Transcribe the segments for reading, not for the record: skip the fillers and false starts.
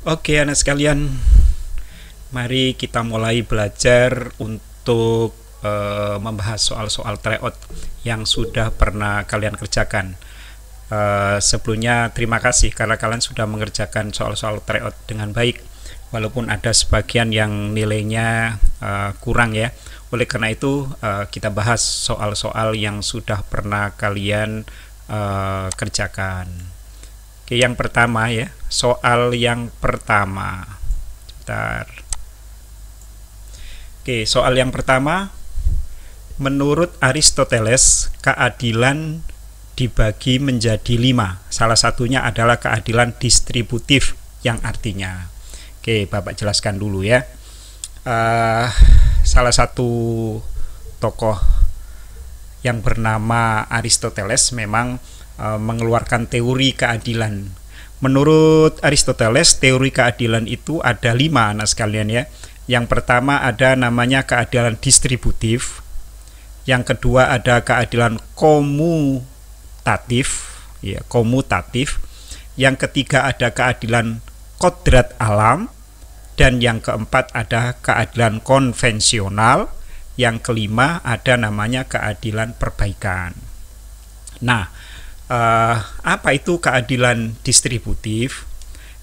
Oke, anak sekalian, mari kita mulai belajar untuk membahas soal-soal tryout yang sudah pernah kalian kerjakan. Sebelumnya terima kasih karena kalian sudah mengerjakan soal-soal tryout dengan baik, walaupun ada sebagian yang nilainya kurang ya. Oleh karena itu kita bahas soal-soal yang sudah pernah kalian kerjakan. Oke, yang pertama ya, soal yang pertama. Sebentar. Oke, soal yang pertama, menurut Aristoteles, keadilan dibagi menjadi 5. Salah satunya adalah keadilan distributif, yang artinya. Oke, Bapak jelaskan dulu ya. Salah satu tokoh yang bernama Aristoteles memang mengeluarkan teori keadilan. Menurut Aristoteles, teori keadilan itu ada 5 anak sekalian ya. Yang pertama ada namanya keadilan distributif. Yang kedua ada keadilan komutatif, ya, komutatif. Yang ketiga ada keadilan kodrat alam, dan yang keempat ada keadilan konvensional. Yang kelima ada namanya keadilan perbaikan. Nah, apa itu keadilan distributif?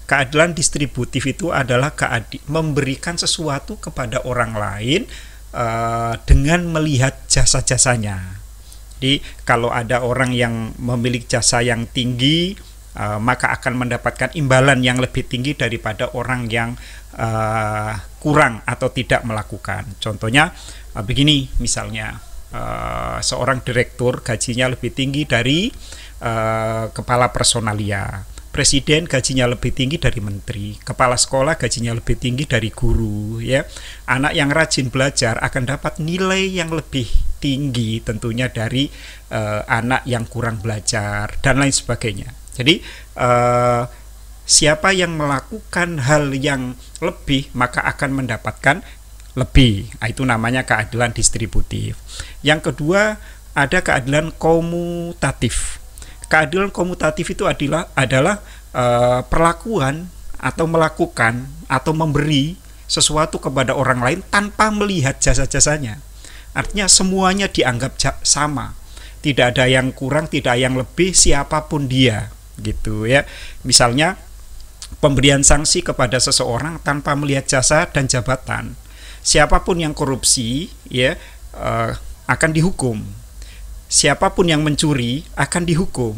Keadilan distributif itu adalah memberikan sesuatu kepada orang lain dengan melihat jasa-jasanya. Jadi kalau ada orang yang memiliki jasa yang tinggi, maka akan mendapatkan imbalan yang lebih tinggi daripada orang yang kurang atau tidak melakukan. Contohnya begini, misalnya seorang direktur gajinya lebih tinggi dari kepala personalia, presiden gajinya lebih tinggi dari menteri, kepala sekolah gajinya lebih tinggi dari guru ya. Anak yang rajin belajar akan dapat nilai yang lebih tinggi tentunya dari anak yang kurang belajar dan lain sebagainya. Jadi siapa yang melakukan hal yang lebih maka akan mendapatkan lebih. Itu namanya keadilan distributif. Yang kedua ada keadilan komutatif. Keadilan komutatif itu adalah perlakuan atau melakukan atau memberi sesuatu kepada orang lain tanpa melihat jasa-jasanya. Artinya semuanya dianggap sama. Tidak ada yang kurang, tidak ada yang lebih, siapapun dia, gitu ya. Misalnya pemberian sanksi kepada seseorang tanpa melihat jasa dan jabatan. Siapapun yang korupsi ya akan dihukum. Siapapun yang mencuri akan dihukum.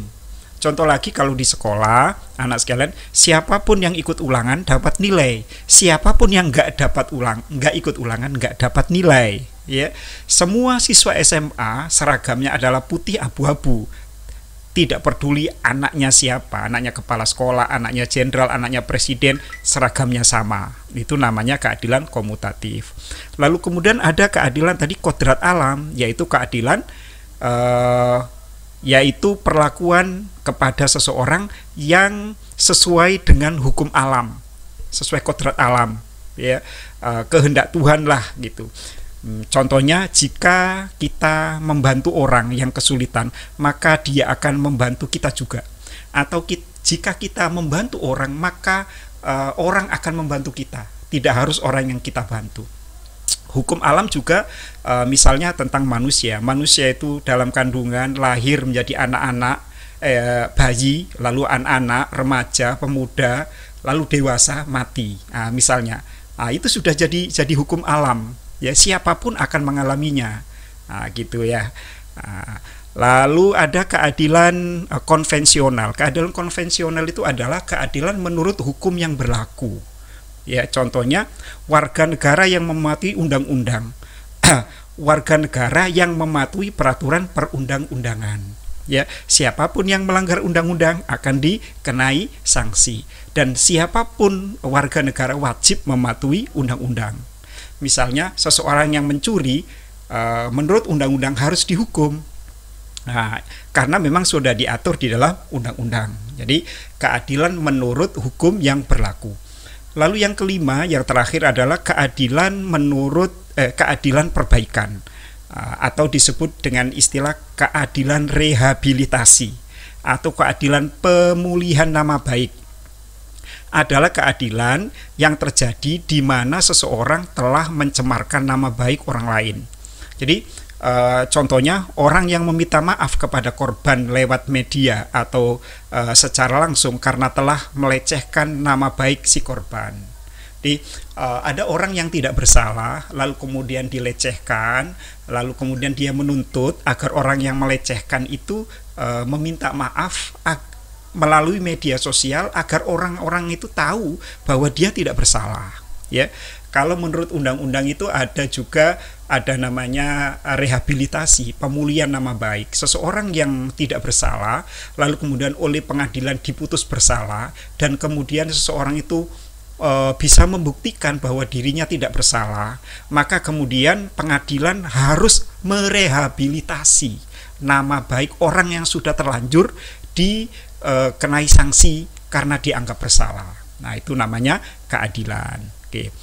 Contoh lagi kalau di sekolah, anak sekalian, siapapun yang ikut ulangan dapat nilai. Siapapun yang nggak ikut ulangan nggak dapat nilai. Ya, semua siswa SMA seragamnya adalah putih abu-abu. Tidak peduli anaknya siapa, anaknya kepala sekolah, anaknya jenderal, anaknya presiden, seragamnya sama. Itu namanya keadilan komutatif. Lalu kemudian ada keadilan tadi kodrat alam, yaitu keadilan yaitu perlakuan kepada seseorang yang sesuai dengan hukum alam, sesuai kodrat alam ya, kehendak Tuhan lah gitu. Contohnya jika kita membantu orang yang kesulitan, maka dia akan membantu kita juga. Atau jika kita membantu orang, maka orang akan membantu kita. Tidak harus orang yang kita bantu. Hukum alam juga misalnya tentang manusia. Manusia itu dalam kandungan lahir menjadi anak-anak, bayi, lalu anak-anak, remaja, pemuda, lalu dewasa, mati. Misalnya, itu sudah jadi hukum alam. Ya, siapapun akan mengalaminya. Gitu ya. Lalu ada keadilan konvensional. Keadilan konvensional itu adalah keadilan menurut hukum yang berlaku. Ya, contohnya warga negara yang mematuhi undang-undang, warga negara yang mematuhi peraturan perundang-undangan. Ya, siapapun yang melanggar undang-undang akan dikenai sanksi, dan siapapun warga negara wajib mematuhi undang-undang. Misalnya seseorang yang mencuri menurut undang-undang harus dihukum. Karena memang sudah diatur di dalam undang-undang. Jadi keadilan menurut hukum yang berlaku. Lalu yang kelima, yang terakhir adalah keadilan menurut keadilan perbaikan, atau disebut dengan istilah keadilan rehabilitasi atau keadilan pemulihan nama baik. adalah keadilan yang terjadi di mana seseorang telah mencemarkan nama baik orang lain. Jadi contohnya orang yang meminta maaf kepada korban lewat media atau secara langsung karena telah melecehkan nama baik si korban. Jadi ada orang yang tidak bersalah lalu kemudian dilecehkan, lalu kemudian dia menuntut agar orang yang melecehkan itu meminta maaf melalui media sosial agar orang-orang itu tahu bahwa dia tidak bersalah, ya. Kalau menurut undang-undang itu ada namanya rehabilitasi, pemulihan nama baik. Seseorang yang tidak bersalah lalu kemudian oleh pengadilan diputus bersalah dan kemudian seseorang itu bisa membuktikan bahwa dirinya tidak bersalah, maka kemudian pengadilan harus merehabilitasi nama baik orang yang sudah terlanjur dikenai sanksi karena dianggap bersalah. Nah, itu namanya keadilan. Oke.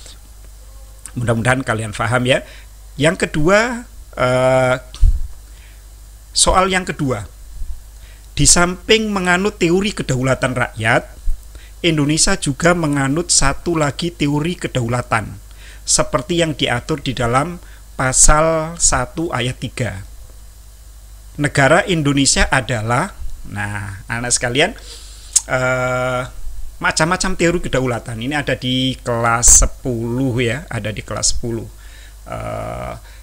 Mudah-mudahan kalian paham ya. Yang kedua, soal yang kedua, di samping menganut teori kedaulatan rakyat, Indonesia juga menganut satu lagi teori kedaulatan, seperti yang diatur di dalam pasal 1 ayat 3. Negara Indonesia adalah, nah anak sekalian, macam-macam teori kedaulatan. Ini ada di kelas 10 ya, ada di kelas 10.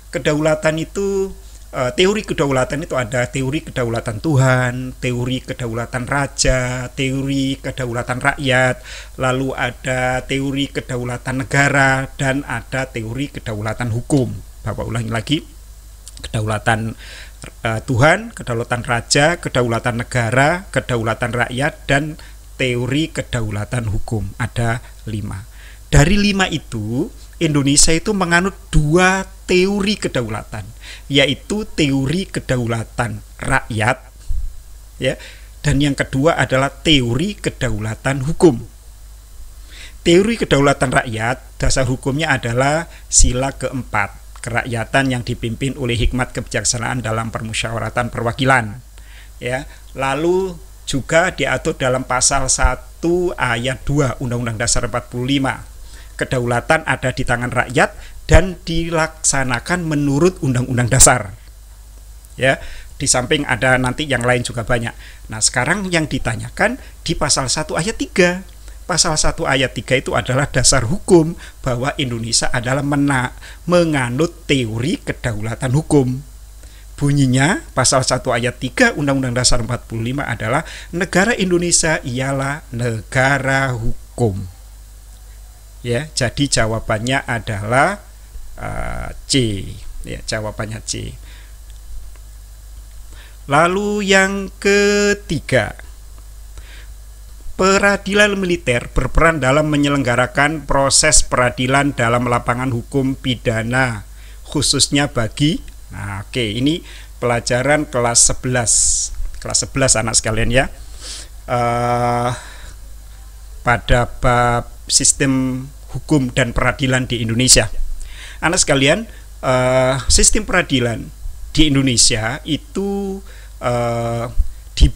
Kedaulatan itu, teori kedaulatan itu ada teori kedaulatan Tuhan, teori kedaulatan raja, teori kedaulatan rakyat, lalu ada teori kedaulatan negara, dan ada teori kedaulatan hukum. Bapak ulangi lagi, kedaulatan Tuhan, kedaulatan raja, kedaulatan negara, kedaulatan rakyat, dan teori kedaulatan hukum. Ada 5. Dari 5 itu, Indonesia itu menganut 2 teori kedaulatan, yaitu teori kedaulatan rakyat, ya, dan yang kedua adalah teori kedaulatan hukum. Teori kedaulatan rakyat, dasar hukumnya adalah sila keempat, kerakyatan yang dipimpin oleh hikmat kebijaksanaan dalam permusyawaratan perwakilan, ya. Lalu juga diatur dalam pasal 1 ayat 2 Undang-Undang Dasar 45. Kedaulatan ada di tangan rakyat dan dilaksanakan menurut Undang-Undang Dasar. Ya, di samping ada nanti yang lain juga banyak. Nah, sekarang yang ditanyakan di pasal 1 ayat 3. Pasal 1 ayat 3 itu adalah dasar hukum bahwa Indonesia adalah menganut teori kedaulatan hukum. Bunyinya pasal 1 ayat 3 Undang-Undang Dasar 45 adalah negara Indonesia ialah negara hukum. Ya, jadi jawabannya adalah C. Ya, jawabannya C. Lalu yang ketiga, peradilan militer berperan dalam menyelenggarakan proses peradilan dalam lapangan hukum pidana, khususnya bagi, nah oke, ini pelajaran kelas 11. Kelas 11 anak sekalian ya. Pada bab sistem hukum dan peradilan di Indonesia. Anak sekalian, sistem peradilan di Indonesia itu di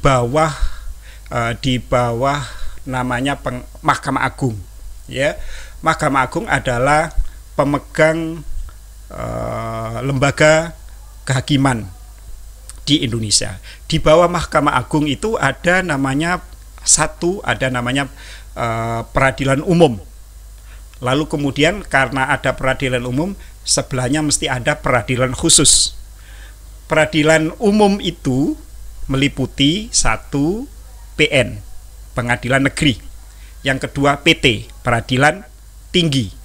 bawah namanya Mahkamah Agung, ya. Mahkamah Agung adalah pemegang lembaga kehakiman di Indonesia. Di bawah Mahkamah Agung itu ada namanya peradilan umum. Lalu kemudian karena ada peradilan umum, sebelahnya mesti ada peradilan khusus. Peradilan umum itu meliputi 1 PN, pengadilan negeri. Yang kedua PT, peradilan tinggi.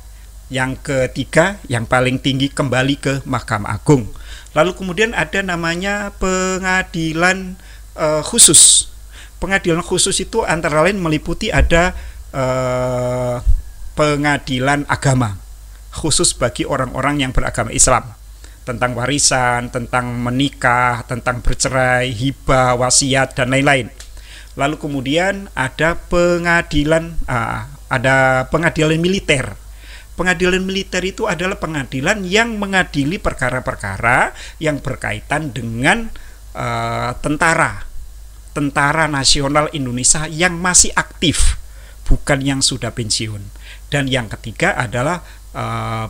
Yang ketiga, yang paling tinggi kembali ke Mahkamah Agung. Lalu kemudian ada namanya pengadilan khusus. Pengadilan khusus itu antara lain meliputi ada pengadilan agama khusus bagi orang-orang yang beragama Islam, tentang warisan, tentang menikah, tentang bercerai, hibah, wasiat, dan lain-lain. Lalu kemudian ada pengadilan militer. Pengadilan militer itu adalah pengadilan yang mengadili perkara-perkara yang berkaitan dengan tentara nasional Indonesia yang masih aktif bukan yang sudah pensiun. Dan yang ketiga adalah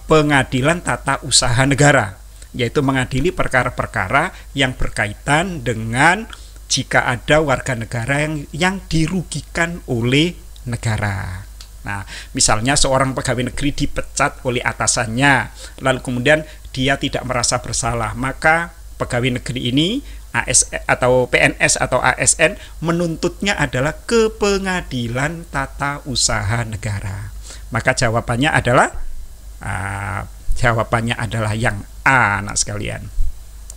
pengadilan tata usaha negara, yaitu mengadili perkara-perkara yang berkaitan dengan jika ada warga negara yang dirugikan oleh negara. Nah, misalnya seorang pegawai negeri dipecat oleh atasannya, lalu kemudian dia tidak merasa bersalah, maka pegawai negeri ini atau PNS atau ASN menuntutnya adalah ke pengadilan tata usaha negara. Maka jawabannya adalah yang A, anak sekalian.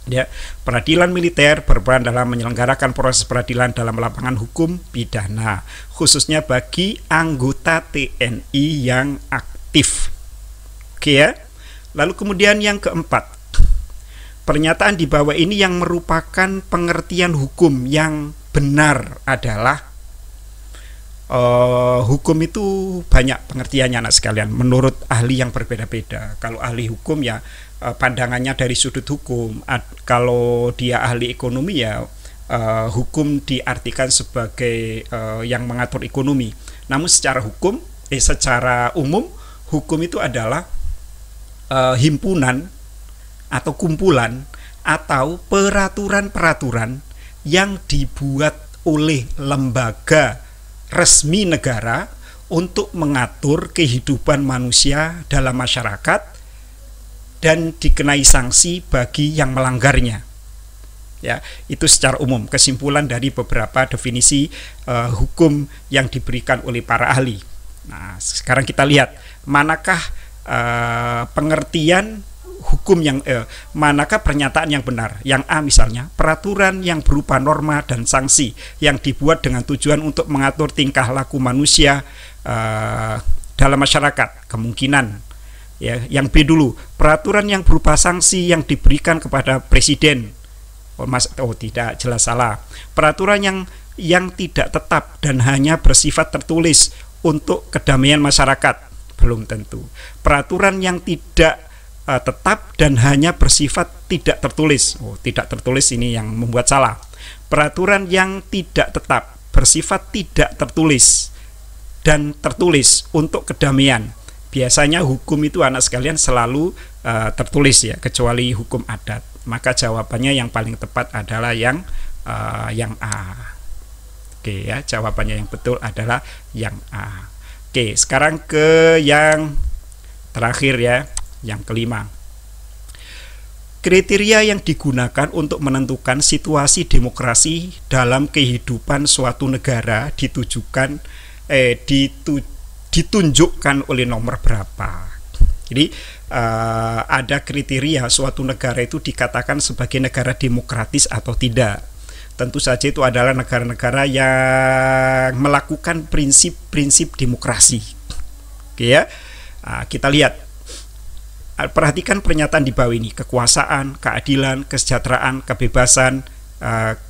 Ya, peradilan militer berperan dalam menyelenggarakan proses peradilan dalam lapangan hukum pidana, khususnya bagi anggota TNI yang aktif. Oke ya. Lalu kemudian yang keempat, pernyataan di bawah ini yang merupakan pengertian hukum yang benar adalah hukum itu banyak pengertiannya anak sekalian, menurut ahli yang berbeda-beda. Kalau ahli hukum ya pandangannya dari sudut hukum, kalau dia ahli ekonomi ya hukum diartikan sebagai yang mengatur ekonomi. Namun secara umum hukum itu adalah himpunan atau kumpulan atau peraturan-peraturan yang dibuat oleh lembaga resmi negara untuk mengatur kehidupan manusia dalam masyarakat dan dikenai sanksi bagi yang melanggarnya. Ya, itu secara umum kesimpulan dari beberapa definisi hukum yang diberikan oleh para ahli. Nah, sekarang kita lihat manakah pengertian hukum manakah pernyataan yang benar. Yang A misalnya, peraturan yang berupa norma dan sanksi yang dibuat dengan tujuan untuk mengatur tingkah laku manusia dalam masyarakat. Kemungkinan ya. Yang B dulu, peraturan yang berupa sanksi yang diberikan kepada presiden. Tidak, jelas salah. Peraturan yang tidak tetap dan hanya bersifat tertulis untuk kedamaian masyarakat. Belum tentu. Peraturan yang tidak tetap dan hanya bersifat tidak tertulis. Tidak tertulis ini yang membuat salah. Peraturan yang tidak tetap, bersifat tidak tertulis dan tertulis untuk kedamaian. Biasanya hukum itu anak sekalian selalu tertulis ya, kecuali hukum adat. Maka jawabannya yang paling tepat adalah yang A. Oke ya, jawabannya yang betul adalah yang A. Oke, sekarang ke yang terakhir ya. Yang kelima, kriteria yang digunakan untuk menentukan situasi demokrasi dalam kehidupan suatu negara ditunjukkan oleh nomor berapa. Jadi ada kriteria suatu negara itu dikatakan sebagai negara demokratis atau tidak. Tentu saja itu adalah negara-negara yang melakukan prinsip-prinsip demokrasi. Oke ya, kita lihat. Perhatikan pernyataan di bawah ini: kekuasaan, keadilan, kesejahteraan, kebebasan,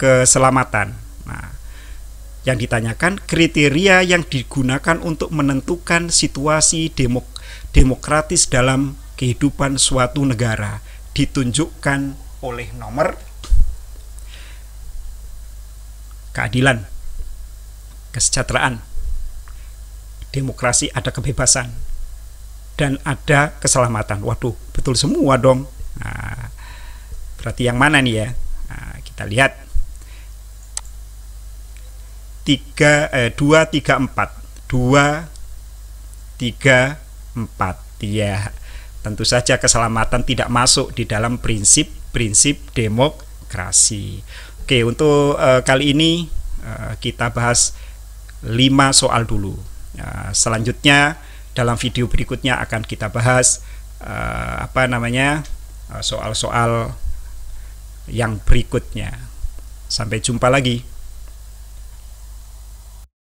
keselamatan. Nah, yang ditanyakan kriteria yang digunakan untuk menentukan situasi demokratis dalam kehidupan suatu negara ditunjukkan oleh nomor keadilan, kesejahteraan, demokrasi, ada kebebasan, dan ada keselamatan. Waduh, betul semua dong. Nah, berarti yang mana nih ya? Nah, kita lihat 2, 3, 4. 2, 3, 4. Ya, tentu saja keselamatan tidak masuk di dalam prinsip-prinsip demokrasi. Oke, untuk kali ini kita bahas 5 soal dulu. Selanjutnya dalam video berikutnya akan kita bahas soal-soal yang berikutnya. Sampai jumpa lagi.